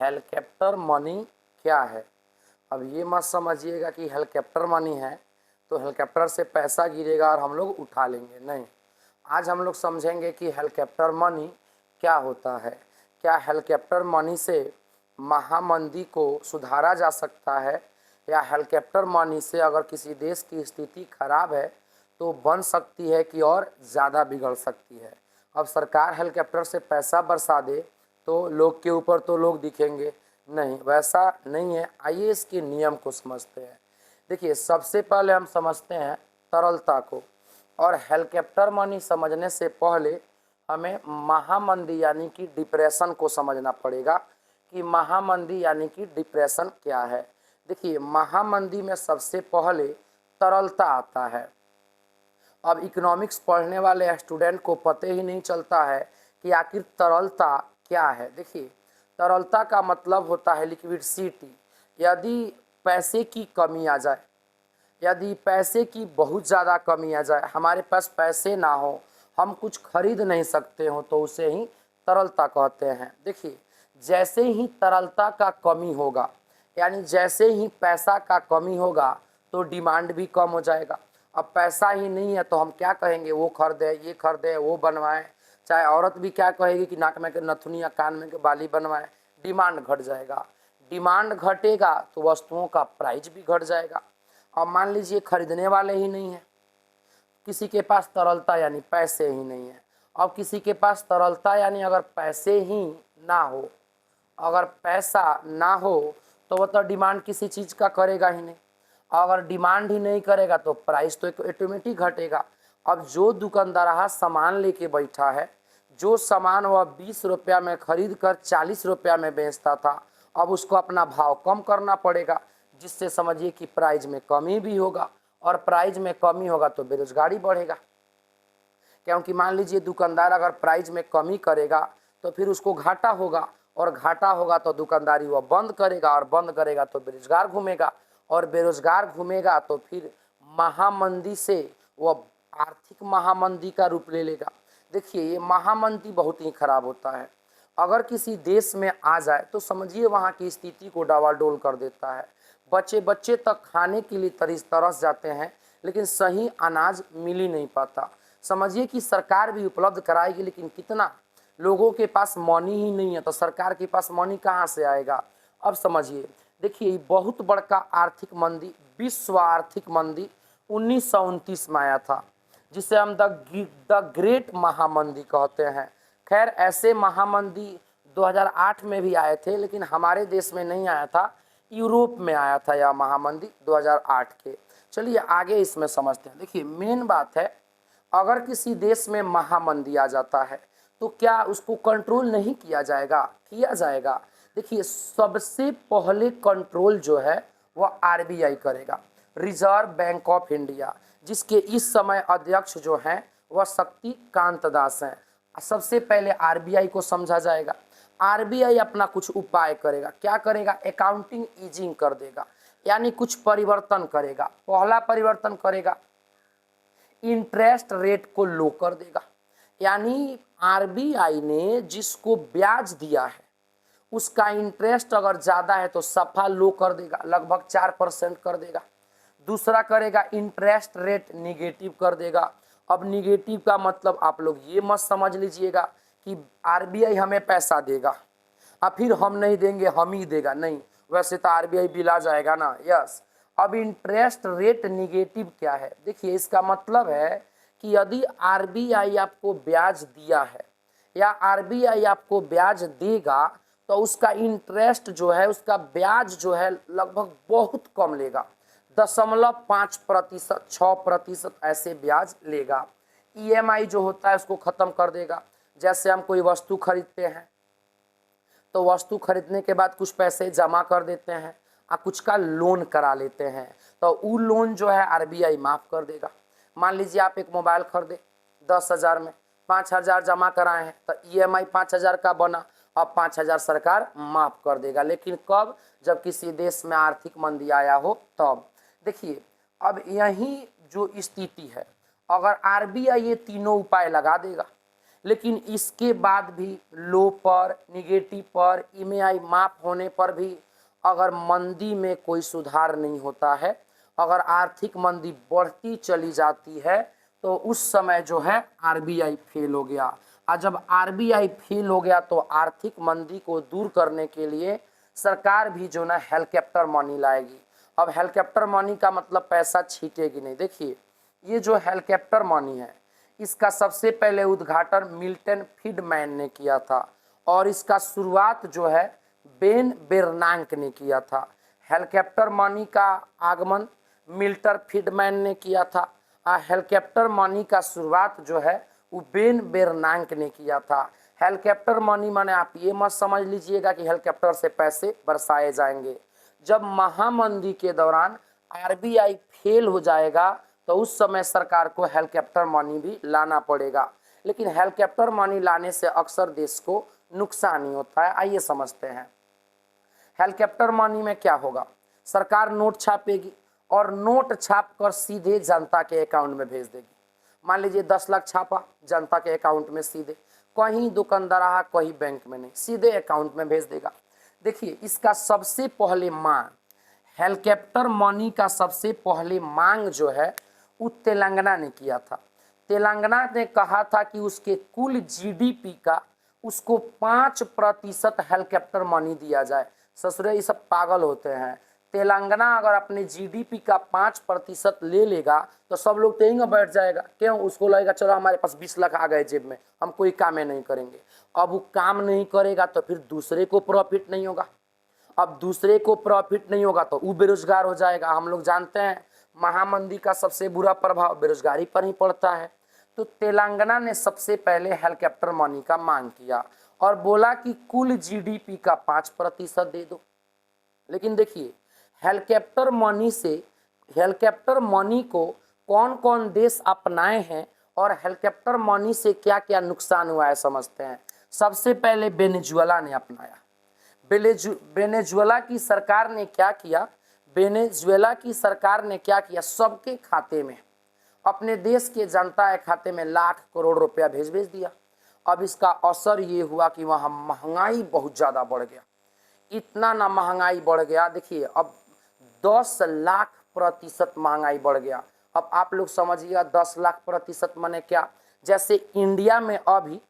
Helicopter money क्या है। अब ये मत समझिएगा कि हेलीकॉप्टर मनी है तो हेलीकॉप्टर से पैसा गिरेगा और हम लोग उठा लेंगे, नहीं। आज हम लोग समझेंगे कि हेलीकॉप्टर मनी क्या होता है, क्या हेलीकॉप्टर मनी से महामंदी को सुधारा जा सकता है, या हेलीकॉप्टर मनी से अगर किसी देश की स्थिति खराब है तो बन सकती है कि और ज़्यादा बिगड़ सकती है। अब सरकार हेलीकॉप्टर से पैसा बरसा दे तो लोग के ऊपर तो लोग दिखेंगे, नहीं, वैसा नहीं है। आइए इसके नियम को समझते हैं। देखिए, सबसे पहले हम समझते हैं तरलता को, और हेलीकॉप्टर मनी समझने से पहले हमें महामंदी यानी कि डिप्रेशन को समझना पड़ेगा कि महामंदी यानी कि डिप्रेशन क्या है। देखिए, महामंदी में सबसे पहले तरलता आता है। अब इकोनॉमिक्स पढ़ने वाले स्टूडेंट को पता ही नहीं चलता है कि आखिर तरलता क्या है। देखिए, तरलता का मतलब होता है लिक्विडिटी। यदि पैसे की कमी आ जाए, यदि पैसे की बहुत ज़्यादा कमी आ जाए, हमारे पास पैसे ना हो, हम कुछ खरीद नहीं सकते हो, तो उसे ही तरलता कहते हैं। देखिए, जैसे ही तरलता का कमी होगा, यानी जैसे ही पैसा का कमी होगा तो डिमांड भी कम हो जाएगा। अब पैसा ही नहीं है तो हम क्या कहेंगे, वो खरीदे, ये खरीदे, वो बनवाएं। चाहे औरत भी क्या कहेगी कि नाक में के नथुनी या कान में के बाली बनवाएं, डिमांड घट जाएगा। डिमांड घटेगा तो वस्तुओं का प्राइस भी घट जाएगा। अब मान लीजिए खरीदने वाले ही नहीं है, किसी के पास तरलता यानी पैसे ही नहीं है। अब किसी के पास तरलता यानी अगर पैसे ही ना हो, अगर पैसा ना हो तो वह तो डिमांड किसी चीज़ का करेगा ही नहीं। अगर डिमांड ही नहीं करेगा तो प्राइस तो ऑटोमेटिक घटेगा। अब जो दुकानदार सामान लेके बैठा है, जो सामान वह 20 रुपया में खरीद कर 40 रुपया में बेचता था, अब उसको अपना भाव कम करना पड़ेगा, जिससे समझिए कि प्राइस में कमी भी होगा, और प्राइस में कमी होगा तो बेरोजगारी बढ़ेगा। क्योंकि मान लीजिए दुकानदार अगर प्राइस में कमी करेगा तो फिर उसको घाटा होगा, और घाटा होगा तो दुकानदारी वह बंद करेगा, और बंद करेगा तो बेरोजगार घूमेगा, और बेरोजगार घूमेगा तो फिर महामंदी से वह आर्थिक महामंदी का रूप ले लेगा। देखिए, ये महामंदी बहुत ही खराब होता है। अगर किसी देश में आ जाए तो समझिए वहाँ की स्थिति को डावाडोल कर देता है। बच्चे बच्चे तक खाने के लिए तरस जाते हैं, लेकिन सही अनाज मिल ही नहीं पाता। समझिए कि सरकार भी उपलब्ध कराएगी, लेकिन कितना, लोगों के पास मनी ही नहीं है तो सरकार के पास मनी कहाँ से आएगा। अब समझिए, देखिए, बहुत बड़का आर्थिक मंदी, विश्व आर्थिक मंदी 1929 में आया था, जिसे हम द ग्रेट महामंदी कहते हैं। खैर, ऐसे महामंदी 2008 में भी आए थे, लेकिन हमारे देश में नहीं आया था, यूरोप में आया था यह महामंदी 2008 के। चलिए आगे इसमें समझते हैं। देखिए, मेन बात है, अगर किसी देश में महामंदी आ जाता है तो क्या उसको कंट्रोल नहीं किया जाएगा? किया जाएगा। देखिए, सबसे पहले कंट्रोल जो है वह आरबीआई करेगा, रिजर्व बैंक ऑफ इंडिया, जिसके इस समय अध्यक्ष जो हैं वह शक्तिकांत दास हैं। सबसे पहले आरबीआई को समझा जाएगा। आरबीआई अपना कुछ उपाय करेगा। क्या करेगा? अकाउंटिंग ईजिंग कर देगा, यानी कुछ परिवर्तन करेगा। पहला परिवर्तन करेगा, इंटरेस्ट रेट को लो कर देगा, यानी आरबीआई ने जिसको ब्याज दिया है उसका इंटरेस्ट अगर ज़्यादा है तो सफा लो कर देगा, लगभग 4% कर देगा। दूसरा करेगा, इंटरेस्ट रेट निगेटिव कर देगा। अब निगेटिव का मतलब आप लोग ये मत समझ लीजिएगा कि आरबीआई हमें पैसा देगा और फिर हम नहीं देंगे, हम ही देगा, नहीं, वैसे तो आरबीआई बिला जाएगा ना। यस। अब इंटरेस्ट रेट निगेटिव क्या है? देखिए, इसका मतलब है कि यदि आरबीआई आपको ब्याज दिया है या आरबीआई आपको ब्याज देगा तो उसका इंटरेस्ट जो है, उसका ब्याज जो है लगभग बहुत कम लेगा, 0.5%, 6% ऐसे ब्याज लेगा। ईएमआई जो होता है उसको ख़त्म कर देगा। जैसे हम कोई वस्तु खरीदते हैं तो वस्तु खरीदने के बाद कुछ पैसे जमा कर देते हैं और कुछ का लोन करा लेते हैं, तो वो लोन जो है आरबीआई माफ़ कर देगा। मान लीजिए आप एक मोबाइल खरीदे 10,000 में, 5,000 जमा कराए हैं तो ईएमआई 5,000 का बना, अब 5,000 सरकार माफ़ कर देगा। लेकिन कब? जब किसी देश में आर्थिक मंदी आया हो तब। देखिए, अब यही जो स्थिति है, अगर आरबीआई ये तीनों उपाय लगा देगा, लेकिन इसके बाद भी लो पर, निगेटिव पर, ईएमआई माफ होने पर भी अगर मंदी में कोई सुधार नहीं होता है, अगर आर्थिक मंदी बढ़ती चली जाती है, तो उस समय जो है आरबीआई फेल हो गया। और जब आरबीआई फेल हो गया तो आर्थिक मंदी को दूर करने के लिए सरकार भी जो ना हेलीकॉप्टर मनी लाएगी। अब हेलीकॉप्टर मनी का मतलब पैसा छीटेगी नहीं। देखिए, ये जो हेलीकॉप्टर मनी है, इसका सबसे पहले उद्घाटन मिल्टन फ्रीडमैन ने किया था और इसका शुरुआत जो है बेन बेर्नांक ने किया था। हेलीकॉप्टर मनी का आगमन मिल्टन फ्रीडमैन ने किया था और हेलीकॉप्टर मनी का शुरुआत जो है वो बेन बेर्नांक ने किया था। हेलीकॉप्टर मनी माने आप ये मत समझ लीजिएगा कि हेलीकॉप्टर से पैसे बरसाए जाएंगे। जब महामंदी के दौरान आरबीआई फेल हो जाएगा तो उस समय सरकार को हेलीकॉप्टर मनी भी लाना पड़ेगा। लेकिन हेलीकॉप्टर मनी लाने से अक्सर देश को नुकसान ही होता है। आइए समझते हैं हेलीकॉप्टर मनी में क्या होगा। सरकार नोट छापेगी और नोट छाप कर सीधे जनता के अकाउंट में भेज देगी। मान लीजिए 10 लाख छापा जनता के अकाउंट में सीधे, कहीं दुकानदार कहीं बैंक में नहीं, सीधे अकाउंट में भेज देगा। देखिए, इसका सबसे पहले मांग, हेलीकॉप्टर मनी का सबसे पहले मांग जो है वो तेलंगाना ने किया था। तेलंगाना ने कहा था कि उसके कुल जीडीपी का उसको 5% हेलीकॉप्टर मनी दिया जाए। ससुरे ये सब पागल होते हैं। तेलंगाना अगर अपने जीडीपी का 5% ले लेगा तो सब लोग तो यहीं बैठ जाएगा। क्यों? उसको लगेगा चलो हमारे पास 20 लाख आ गए जेब में, हम कोई काम नहीं करेंगे। अब वो काम नहीं करेगा तो फिर दूसरे को प्रॉफिट नहीं होगा। अब दूसरे को प्रॉफिट नहीं होगा तो वो बेरोजगार हो जाएगा। हम लोग जानते हैं महामंदी का सबसे बुरा प्रभाव बेरोजगारी पर ही पड़ता है। तो तेलंगाना ने सबसे पहले हेलीकॉप्टर मनी का मांग किया और बोला कि कुल जीडीपी का 5% दे दो। लेकिन देखिए, हेलीकॉप्टर मनी से, हेलीकॉप्टर मनी को कौन कौन देश अपनाए हैं और हेलीकॉप्टर मनी से क्या क्या नुकसान हुआ है समझते हैं। सबसे पहले वेनेजुएला ने अपनाया। वेनेजुएला की सरकार ने क्या किया, वेनेजुएला की सरकार ने क्या किया, सबके खाते में, अपने देश के जनता के खाते में लाख करोड़ रुपया भेज दिया। अब इसका असर ये हुआ कि वहाँ महंगाई बहुत ज़्यादा बढ़ गया। इतना ना महंगाई बढ़ गया, देखिए अब 10 लाख प्रतिशत महंगाई बढ़ गया। अब आप लोग समझिएगा 10 लाख प्रतिशत माने क्या। जैसे इंडिया में अभी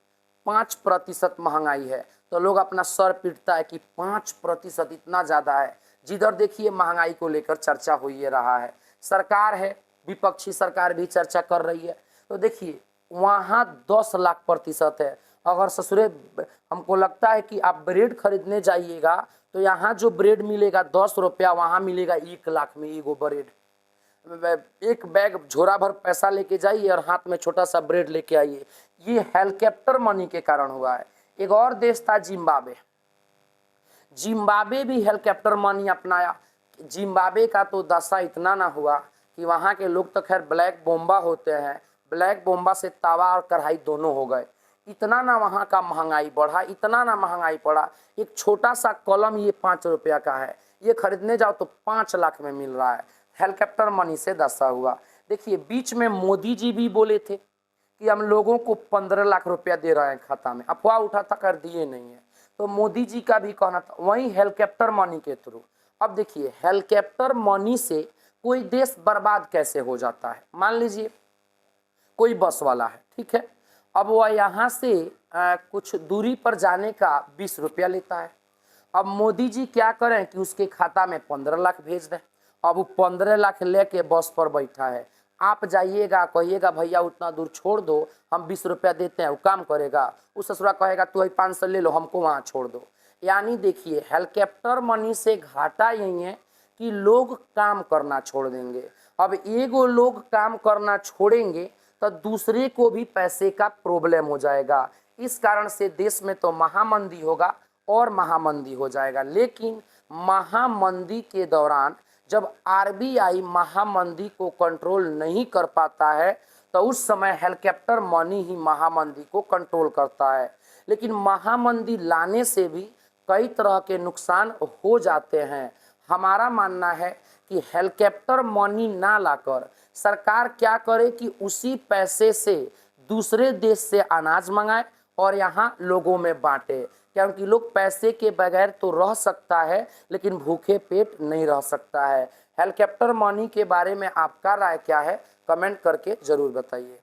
5% महंगाई है तो लोग अपना सर पीटता है कि 5% इतना ज़्यादा है। जिधर देखिए महंगाई को लेकर चर्चा हो ही रहा है। सरकार है, विपक्षी सरकार भी चर्चा कर रही है। तो देखिए वहाँ 10 लाख प्रतिशत है। अगर ससुरे हमको लगता है कि आप ब्रेड खरीदने जाइएगा तो यहाँ जो ब्रेड मिलेगा 10 रुपया, वहाँ मिलेगा 1 लाख में एगो ब्रेड। एक बैग झोरा भर पैसा लेके जाइए और हाथ में छोटा सा ब्रेड लेके आइए। ये हेलीकॉप्टर मनी के कारण हुआ है। एक और देश था जिम्बाब्वे। जिम्बाब्वे भी हेलीकॉप्टर मनी अपनाया। जिम्बाब्वे का तो दशा इतना ना हुआ कि वहाँ के लोग तो खैर ब्लैक बोम्बा होते हैं, ब्लैक बोम्बा से तवा और कढ़ाई दोनों हो गए। इतना ना वहाँ का महंगाई बढ़ा, इतना ना महंगाई पड़ा। एक छोटा सा कलम ये 5 रुपया का है, ये खरीदने जाओ तो 5 लाख में मिल रहा है। हेलीकॉप्टर मनी से दशा हुआ। देखिए बीच में मोदी जी भी बोले थे कि हम लोगों को 15 लाख रुपया दे रहे हैं खाता में, अफवाह उठा था, कर दिए नहीं है। तो मोदी जी का भी कहना था वही हेलीकॉप्टर मनी के थ्रू। अब देखिए हेलीकॉप्टर मनी से कोई देश बर्बाद कैसे हो जाता है। मान लीजिए कोई बस वाला है, ठीक है, अब वह यहाँ से कुछ दूरी पर जाने का 20 रुपया लेता है। अब मोदी जी क्या करें कि उसके खाता में 15 लाख भेज दें। अब वो 15 लाख लेके बस पर बैठा है। आप जाइएगा, कहिएगा भैया उतना दूर छोड़ दो, हम 20 रुपया देते हैं, वो काम करेगा। उस ससुरा कहेगा तू 500 ले लो, हमको वहाँ छोड़ दो। यानी देखिए हेलीकॉप्टर मनी से घाटा यही है कि लोग काम करना छोड़ देंगे। अब एगो लोग काम करना छोड़ेंगे तो दूसरे को भी पैसे का प्रॉब्लम हो जाएगा। इस कारण से देश में तो महामंदी होगा और महामंदी हो जाएगा। लेकिन महामंदी के दौरान जब आरबीआई महामंदी को कंट्रोल नहीं कर पाता है तो उस समय हेलीकॉप्टर मनी ही महामंदी को कंट्रोल करता है। लेकिन महामंदी लाने से भी कई तरह के नुकसान हो जाते हैं। हमारा मानना है कि हेलीकॉप्टर मनी ना लाकर सरकार क्या करे कि उसी पैसे से दूसरे देश से अनाज मंगाए और यहाँ लोगों में बांटे, क्योंकि लोग पैसे के बगैर तो रह सकता है लेकिन भूखे पेट नहीं रह सकता है। हेलीकॉप्टर मनी के बारे में आपका राय क्या है, कमेंट करके ज़रूर बताइए।